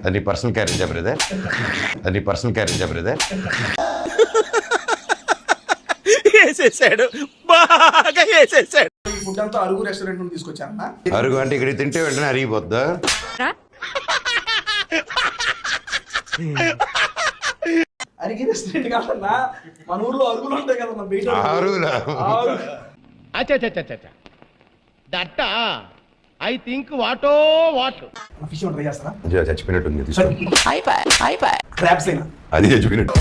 అది personal క్యారేజా brother? అది personal క్యారేజా brother? వేసేసాడు, బాగా వేసేసాడు. ఫుడ్ అంతా అరుగు రెస్టారెంట్ నుండి తీసుకొచ్చాను. అరుగు అంటే ఇక్కడ తింటే వెంటనే అరిగిపోద్దా? అరిగి రెస్టారెంట్ కాదన్నా, మన ఊర్లో అరుగులు ఉంటాయి కదన్నా, బయట అరుగులా? దట్టా ఐ థింక్ వాటో వాట్. ఫిష్ ట్రై చేస్తారా? చచ్చిపోయినట్టుంది. క్రాబ్స్ అయినా అది చచ్చిపోయినట్టు.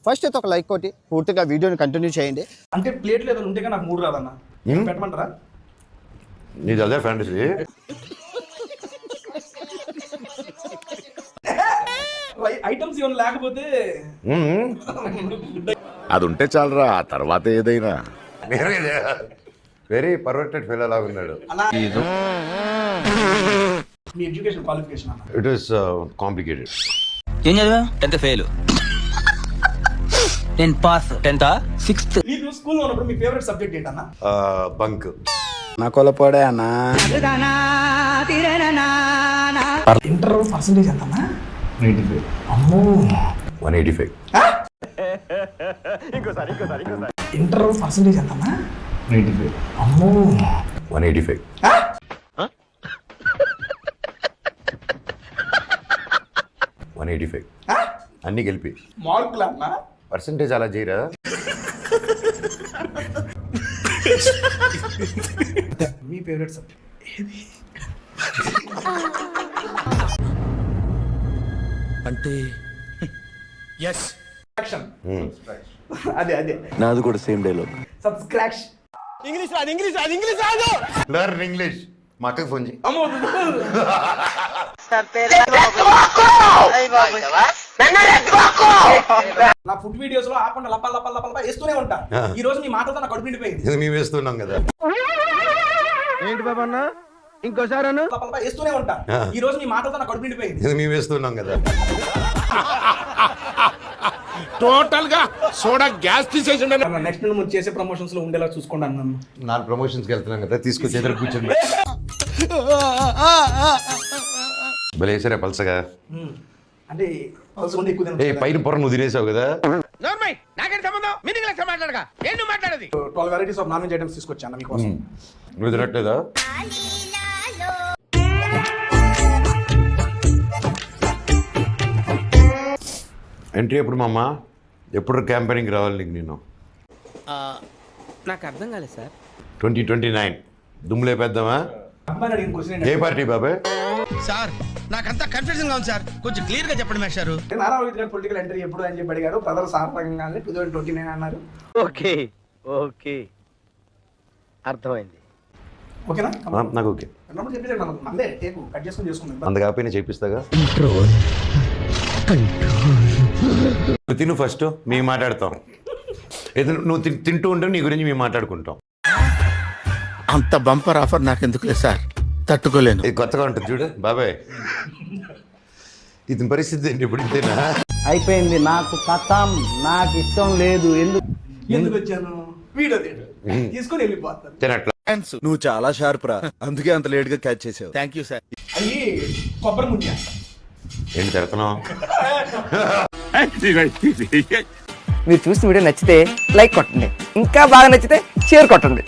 ఫస్ట్ అయితే ఒక లైక్ కొట్టి పూర్తిగా వీడియోని కంటిన్యూ చేయండి. అంటే ప్లేట్ లేదా ఉంటే నాకు మూడు రాదన్నా, పెట్టమంటారా? నీది అదే ఫ్యాంటసీ. ఐటమ్స్ ఏమైనా లేకపోతే అది ఉంటే చాలరా, తర్వాత ఏదైనా. వెరీ పర్ఫెక్టెడ్ ఫెలో లాగా ఉన్నాడు. మీ ఎడ్యుకేషన్ క్వాలిఫికేషన్ అన్న? It is complicated. ఏం చదివా? 10th fail, 10th pass, 10th 6th. మీరు స్కూల్లో ఉన్నప్పుడు మీ ఫేవరెట్ సబ్జెక్ట్ ఏంటన్నా? బంక్. నా కొలపోడే అన్నా. ఇంటర్ పర్సెంటేజ్ ఎంతన్నా? 95. అమ్మో, 185. ఇంటర్ పర్సెంటేజ్ ఎంతన్నా? 95. అమ్మో, 185. 185 అన్ని కలిపి మార్కులు అన్నా? పర్సంటేజ్ అలా చేయరా? మీ ఫేవరెట్ సబ్జెక్ట్ ఏది? అంటే అదే అదే నాది కూడా సేమ్ డైలాగ్. సబ్స్క్రాక్షన్. ఇంగ్లీష్ రాదు, ఇంగ్లీష్ రాదు, ఇంగ్లీష్ రాదు. Learn English. మా అక్కకి ఫోన్ చేయి. అమ్మో, నా ఫుడ్ వీడియోస్ లో ఆపండి లప్ప లప్ప లప్ప వేస్తూనే ఉంటా. ఈ రోజు మీ మాటలతో నా కడుపు నిండిపోయింది. ఇది మేము వేస్తున్నాం కదా. ఏంటి బాబా అన్న, ఇంకోసారి అన్న. లప్ప లప్ప వేస్తూనే ఉంటా. ఈ రోజు మీ మాటలతో నా కడుపు నిండిపోయింది. ఇది మేము వేస్తున్నాం కదా. టోటల్ గా సోడా గ్యాస్ తీసేసి నెక్స్ట్ నువ్వు చేసే ప్రమోషన్స్ లో ఉండేలా చూసుకోండి అన్నాను. 4 ప్రమోషన్స్కి వెళ్తున్నాం కదా, తీసుకొచ్చి ఎదురు కూర్చొని భలే వేసారా పల్సగా. అంటే ఎక్కువ పైన పొర నువ్వు తినేసావు కదా. నాకేంటి సంబంధం? మీనింగ్ లెక్క మాట్లాడగా ఏం నువ్వు మాట్లాడేది? 12 varieties of non veg items తీసుకొచ్చాను మీకోసం. నువ్వు తినట్లేదా? ఎంట్రీ ఎప్పుడు మామ? ఎప్పుడు క్యాంపెయినింగ్ రావాలి నీకు? నేను నాకు అర్థం కాలేదు సార్. 2029 దుమ్ములే పెద్దామా? అమ్మాయి అడిగిన క్వశ్చన్ ఏ పార్టీ బాబాయ్? సార్ నాకంతా కన్ఫ్యూజన్ గా ఉంది సార్, కొంచెం క్లియర్ గా చెప్పండి మేస్టారు. నారా రోహిత్ గారు పొలిటికల్ ఎంట్రీ ఎప్పుడు అని చెప్పి అడిగారు. ప్రజలు సార్థకంగానే 2029 అన్నారు. ఓకే ఓకే, అర్థమైంది. ఓకేనా? నాకు ఓకే. చెప్పేసాడు అందే, టేకు కట్ చేసుకుని చేసుకుందాం. అంత కాకపోయినా చేపిస్తాగా. నువ్వు తిను ఫస్ట్, మేము మాట్లాడతాం. నువ్వు తింటూ ఉంటావు, నీ గురించి మేము మాట్లాడుకుంటాం. అంత బంపర్ ఆఫర్ నాకెందుకులే సార్, తట్టుకోలేను. ఇది కొత్తగా ఉంటుంది చూడు బాబాయ్. ఇతని పరిస్థితి ఏంటి ఇప్పుడు? ఇంతేనా? అయిపోయింది, నాకు కథం, నాకు ఇష్టం లేదు. ఎందుకు వచ్చాను? వీడియో తీసుకొని వెళ్ళిపోతాను. తినట్లా. నువ్వు చాలా షార్ప్ రా, అందుకే అంత లేట్ గా క్యాచ్ చేసావు. Thank you sir. అయ్యి కొబ్బరి ముంజ ఏంటి తిడుతున్నావు? మీరు చూసిన వీడియో నచ్చితే లైక్ కొట్టండి, ఇంకా బాగా నచ్చితే షేర్ కొట్టండి.